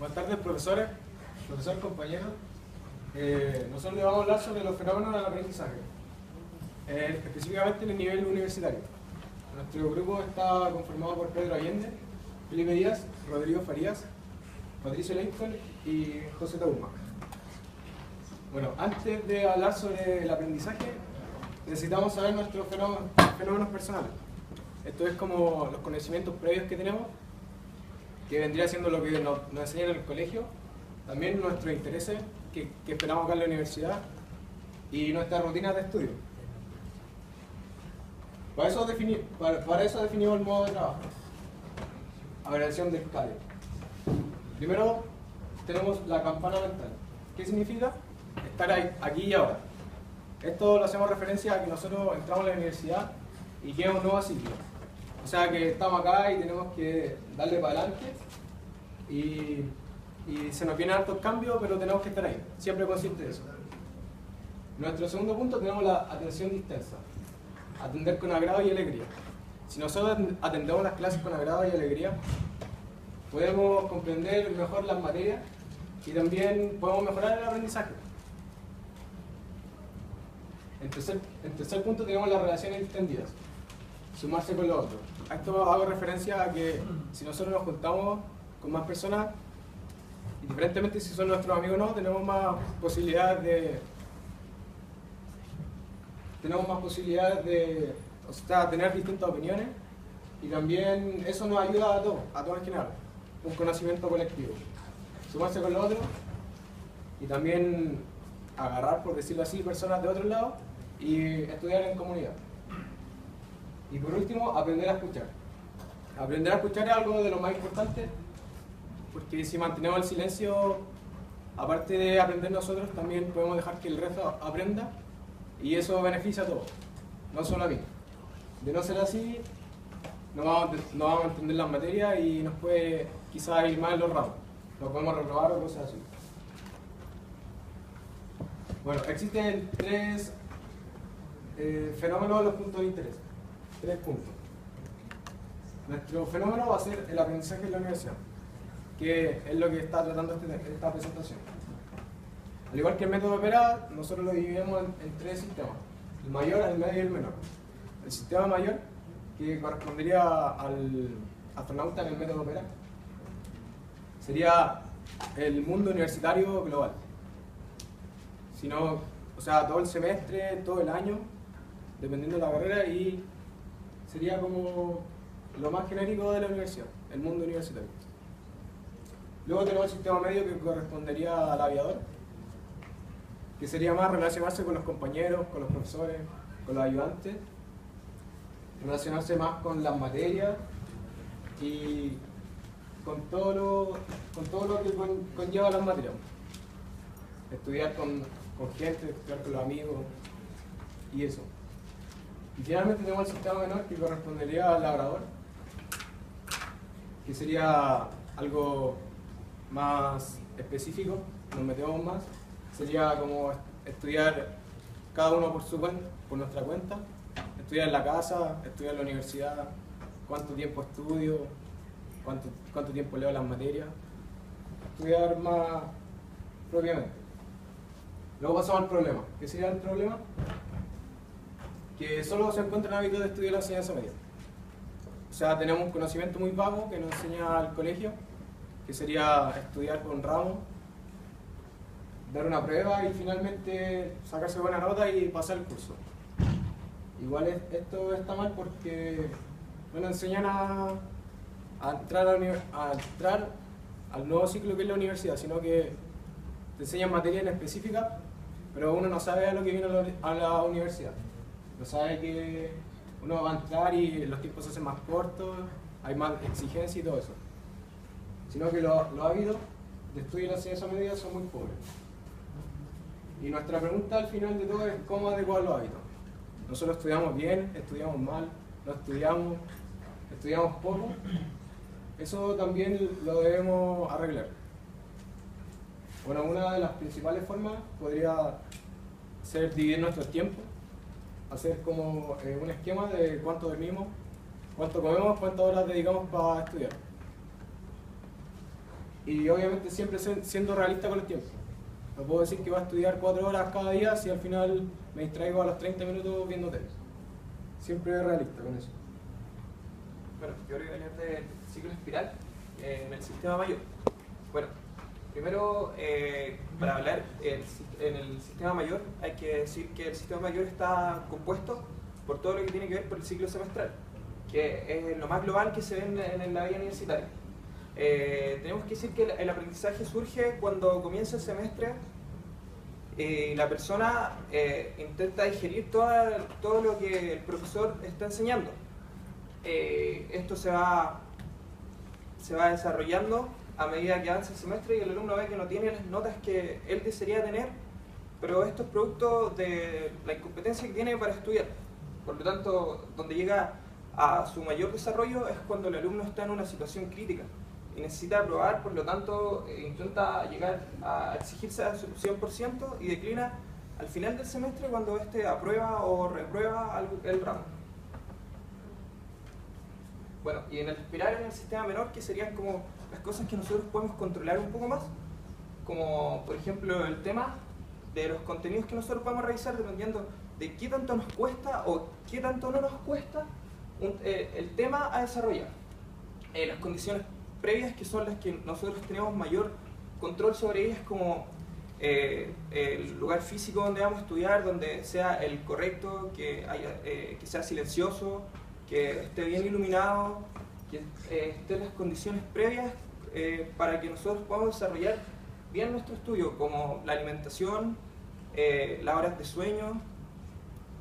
Buenas tardes, profesores, compañeros. Nosotros les vamos a hablar sobre los fenómenos del aprendizaje, específicamente en el nivel universitario. Nuestro grupo está conformado por Pedro Allende, Felipe Díaz, Rodrigo Farías, Patricio Lincoln y José Tauma. Bueno, antes de hablar sobre el aprendizaje, necesitamos saber nuestros fenómenos personales. Esto es como los conocimientos previos que tenemos, que vendría siendo lo que nos enseñan en el colegio, también nuestros intereses que esperamos acá en la universidad y nuestras rutinas de estudio. Para eso definimos el modo de trabajo. Abreviación de SCALE. Primero tenemos la campana mental. ¿Qué significa? Estar ahí, aquí y ahora. Esto lo hacemos referencia a que nosotros entramos a la universidad y que es un nuevo ciclo. O sea que estamos acá y tenemos que darle para adelante y se nos vienen hartos cambios, pero tenemos que estar ahí, siempre conscientes de eso. Nuestro segundo punto tenemos la atención dispersa, atender con agrado y alegría. Si nosotros atendemos las clases con agrado y alegría, podemos comprender mejor las materias y también podemos mejorar el aprendizaje. En tercer punto tenemos las relaciones extendidas, sumarse con los otros. A esto hago referencia a que si nosotros nos juntamos con más personas, indiferentemente si son nuestros amigos o no, tenemos más posibilidades de o sea, tener distintas opiniones, y también eso nos ayuda a todos en general, un conocimiento colectivo. Sumarse con los otros y también agarrar, por decirlo así, personas de otro lado y estudiar en comunidad. Y por último, aprender a escuchar. Aprender a escuchar es algo de lo más importante, porque si mantenemos el silencio, aparte de aprender nosotros, también podemos dejar que el resto aprenda, y eso beneficia a todos, no solo a mí. De no ser así, no vamos a entender las materias y nos puede quizás ir mal en los ramos, nos podemos reprobar o cosas así. Bueno, existen tres fenómenos de los puntos de interés. 3 puntos. Nuestro fenómeno va a ser el aprendizaje en la universidad, que es lo que está tratando esta presentación. Al igual que el método Opera, nosotros lo dividimos en 3 sistemas: el mayor, el medio y el menor. El sistema mayor, que correspondería al astronauta en el método Opera, sería el mundo universitario global. O sea, todo el semestre, todo el año, dependiendo de la carrera, y sería como lo más genérico de la universidad, el mundo universitario. Luego tenemos el sistema medio, que correspondería al aviador, que sería más relacionarse con los compañeros, con los profesores, con los ayudantes, relacionarse más con las materias y con todo lo que conlleva las materias. Estudiar con gente, estudiar con los amigos y eso. Y finalmente tenemos el sistema menor, que correspondería al labrador, que sería algo más específico, nos metemos más. Sería como estudiar cada uno por nuestra cuenta, estudiar en la casa, estudiar en la universidad, cuánto tiempo estudio, cuánto tiempo leo las materias, estudiar más propiamente. Luego pasamos al problema. ¿Qué sería el problema? Que solo se encuentran hábitos de estudio en la enseñanza media. O sea, tenemos un conocimiento muy vago que nos enseña el colegio, que sería estudiar con ramo, dar una prueba y finalmente sacarse buena nota y pasar el curso. Igual esto está mal porque no nos enseñan a entrar al nuevo ciclo que es la universidad, sino que te enseñan materias en específica, pero uno no sabe a lo que viene a la universidad. No sabe que uno va a entrar y los tiempos se hacen más cortos, hay más exigencia y todo eso. Sino que los hábitos de estudio y la enseñanza media son muy pobres. Y nuestra pregunta al final de todo es cómo adecuar los hábitos. Nosotros estudiamos bien, estudiamos mal, no estudiamos poco. Eso también lo debemos arreglar. Bueno, una de las principales formas podría ser dividir nuestro tiempo, hacer como un esquema de cuánto dormimos, cuánto comemos, cuántas horas dedicamos para estudiar. Y obviamente siempre siendo realista con el tiempo. No puedo decir que voy a estudiar 4 horas cada día si al final me distraigo a los 30 minutos viendo tele. Siempre realista con eso. Bueno, yo voy a hablar del ciclo espiral en el sistema mayor. Bueno, primero, para hablar en el sistema mayor, hay que decir que el sistema mayor está compuesto por todo lo que tiene que ver por el ciclo semestral, que es lo más global que se ve en la vida universitaria. Tenemos que decir que el aprendizaje surge cuando comienza el semestre y la persona intenta digerir todo lo que el profesor está enseñando. Esto se va desarrollando a medida que avanza el semestre y el alumno ve que no tiene las notas que él desearía tener, pero esto es producto de la incompetencia que tiene para estudiar. Por lo tanto, donde llega a su mayor desarrollo es cuando el alumno está en una situación crítica y necesita aprobar, por lo tanto intenta llegar a exigirse a su 100% y declina al final del semestre cuando éste aprueba o reprueba el ramo. Bueno, y en el espiral en el sistema menor, que serían como las cosas que nosotros podemos controlar un poco más, como por ejemplo el tema de los contenidos que nosotros podemos revisar dependiendo de qué tanto nos cuesta o qué tanto no nos cuesta el tema a desarrollar. Las condiciones previas, que son las que nosotros tenemos mayor control sobre ellas, como el lugar físico donde vamos a estudiar, donde sea el correcto, que sea silencioso, que esté bien iluminado, que estén las condiciones previas para que nosotros podamos desarrollar bien nuestro estudio, como la alimentación, las horas de sueño,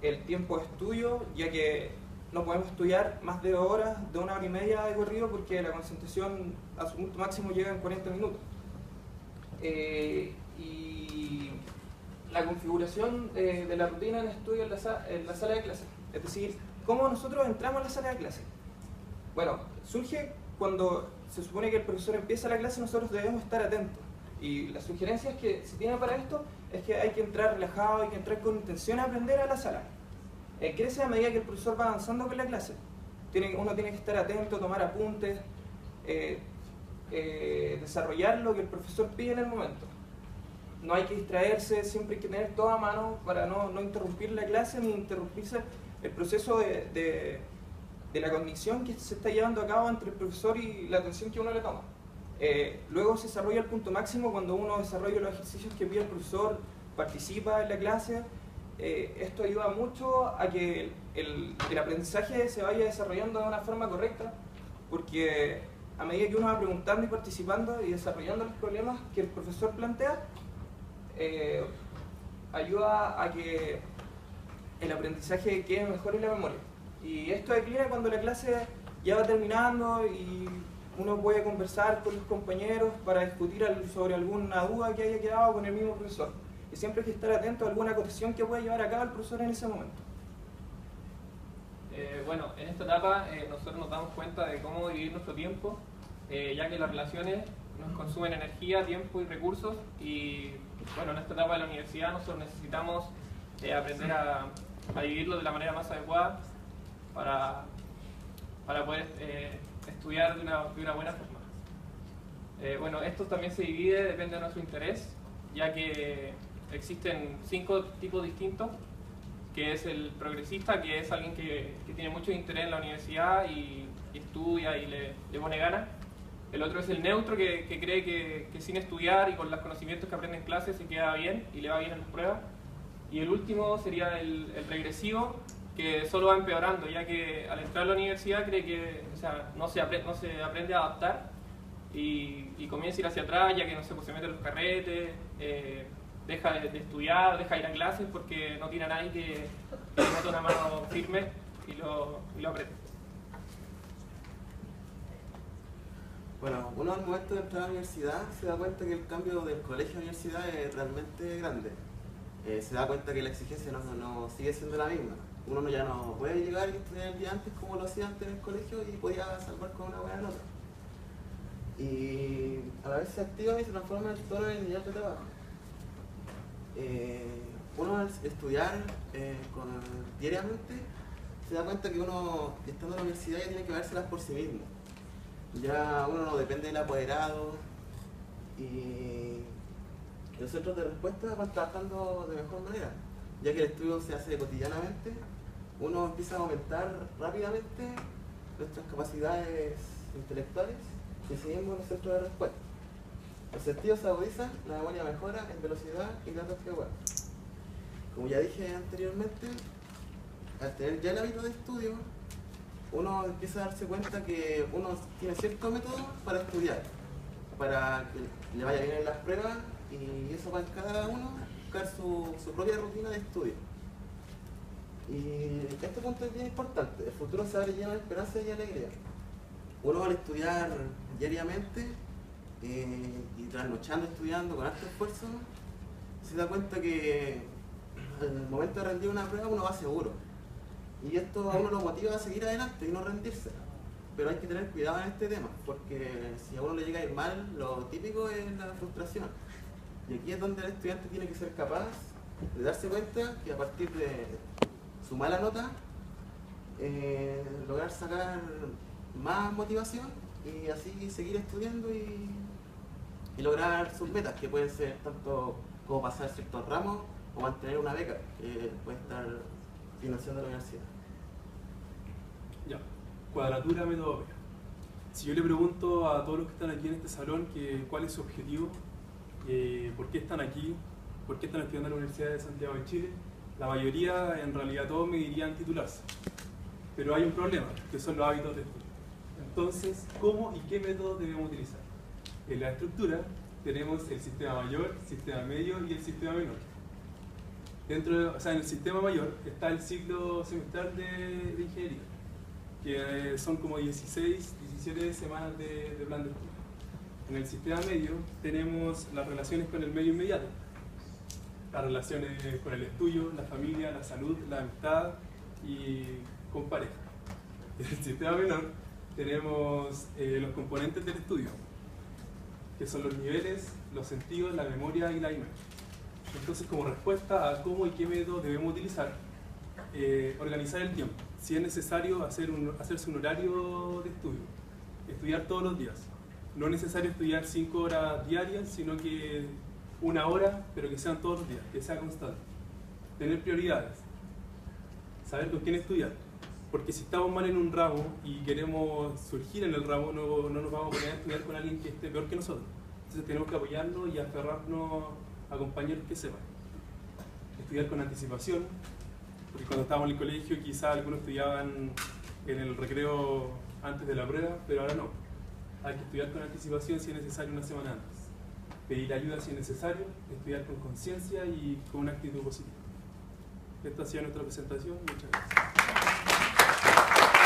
el tiempo de estudio, ya que no podemos estudiar más de 2 horas, de 1 hora y media de corrido, porque la concentración a su punto máximo llega en 40 minutos. Y la configuración de la rutina de estudio en la sala de clase, es decir, ¿cómo nosotros entramos a la sala de clase? Bueno, surge cuando se supone que el profesor empieza la clase, nosotros debemos estar atentos. Y las sugerencias que se tienen para esto es que hay que entrar relajado, hay que entrar con intención a aprender a la sala. Crece a medida que el profesor va avanzando con la clase. Uno tiene que estar atento, tomar apuntes, desarrollar lo que el profesor pide en el momento. No hay que distraerse, siempre hay que tener todo a mano para no interrumpir la clase ni interrumpirse el proceso de la cognición que se está llevando a cabo entre el profesor y la atención que uno le toma. Luego se desarrolla el punto máximo cuando uno desarrolla los ejercicios que pide el profesor, participa en la clase. Esto ayuda mucho a que el aprendizaje se vaya desarrollando de una forma correcta, porque a medida que uno va preguntando y participando y desarrollando los problemas que el profesor plantea, ayuda a que el aprendizaje quede mejor en la memoria. Y esto declina cuando la clase ya va terminando y uno puede conversar con los compañeros para discutir sobre alguna duda que haya quedado con el mismo profesor. Y siempre hay que estar atento a alguna acotación que pueda llevar a cabo el profesor en ese momento. Bueno, en esta etapa nosotros nos damos cuenta de cómo dividir nuestro tiempo, ya que las relaciones nos consumen energía, tiempo y recursos, y bueno, en esta etapa de la universidad nosotros necesitamos aprender a dividirlo de la manera más adecuada para poder estudiar de una buena forma. Bueno, esto también se divide, depende de nuestro interés, ya que existen 5 tipos distintos, que es el progresista, que es alguien que tiene mucho interés en la universidad y estudia y le pone ganas. El otro es el neutro, que cree que sin estudiar y con los conocimientos que aprende en clase se queda bien y le va bien en las pruebas. Y el último sería el regresivo, que solo va empeorando, ya que al entrar a la universidad cree que no se aprende a adaptar y comienza a ir hacia atrás, ya que no sé, pues se mete en los carretes, deja de estudiar, deja de ir a clases porque no tiene a nadie que le meta una mano firme y lo apriete. Bueno, uno al momento de entrar a la universidad se da cuenta que el cambio del colegio a la universidad es realmente grande. Se da cuenta que la exigencia no sigue siendo la misma. Uno ya no puede llegar y estudiar el día antes como lo hacía antes en el colegio y podía salvar con una buena nota. Y a la vez se activa y se transforma el tono en el nivel de trabajo. Uno al estudiar diariamente se da cuenta que uno, estando en la universidad, ya tiene que vérselas por sí mismo. Ya uno no depende del apoderado, Y los centros de respuesta van trabajando de mejor manera, ya que el estudio se hace cotidianamente, uno empieza a aumentar rápidamente nuestras capacidades intelectuales y seguimos los centros de respuesta. Los sentidos se agudizan, la memoria mejora en velocidad y datos que web. Como ya dije anteriormente, al tener ya el hábito de estudio, uno empieza a darse cuenta que uno tiene cierto método para estudiar, para que le vaya bien en las pruebas, y eso va en cada uno buscar su propia rutina de estudio. Y este punto es bien importante, el futuro se abre lleno de esperanza y alegría. Uno al estudiar diariamente y trasnochando estudiando con alto esfuerzo, se da cuenta que al momento de rendir una prueba uno va seguro. Y esto a uno lo motiva a seguir adelante y no rendirse. Pero hay que tener cuidado en este tema, porque si a uno le llega a ir mal, lo típico es la frustración. Y aquí es donde el estudiante tiene que ser capaz de darse cuenta que a partir de su mala nota, lograr sacar más motivación y así seguir estudiando y lograr sus metas, que pueden ser tanto como pasar ciertos ramos o mantener una beca que puede estar financiando la universidad. Ya, cuadratura metodológica. Si yo le pregunto a todos los que están aquí en este salón cuál es su objetivo, por qué están aquí, por qué están estudiando en la Universidad de Santiago de Chile, la mayoría, en realidad todos me dirían titularse. Pero hay un problema, que son los hábitos de estudio. Entonces, ¿cómo y qué métodos debemos utilizar? En la estructura tenemos el sistema mayor, sistema medio y el sistema menor. En el sistema mayor está el ciclo semestral de ingeniería, que son como 16, 17 semanas de plan de estudio. En el sistema medio tenemos las relaciones con el medio inmediato, las relaciones con el estudio, la familia, la salud, la amistad y con pareja. En el sistema menor tenemos los componentes del estudio, que son los niveles, los sentidos, la memoria y la imagen. Entonces, como respuesta a cómo y qué método debemos utilizar, organizar el tiempo. Si es necesario hacerse un horario de estudio, estudiar todos los días. No es necesario estudiar 5 horas diarias, sino que 1 hora, pero que sean todos los días, que sea constante. Tener prioridades, saber con quién estudiar. Porque si estamos mal en un ramo y queremos surgir en el ramo, no nos vamos a poner a estudiar con alguien que esté peor que nosotros. Entonces tenemos que apoyarnos y aferrarnos a compañeros que sepan. Estudiar con anticipación, porque cuando estábamos en el colegio quizás algunos estudiaban en el recreo antes de la prueba, pero ahora no. Hay que estudiar con anticipación si es necesario 1 semana antes. Pedir ayuda si es necesario, estudiar con conciencia y con una actitud positiva. Esta ha sido nuestra presentación. Muchas gracias.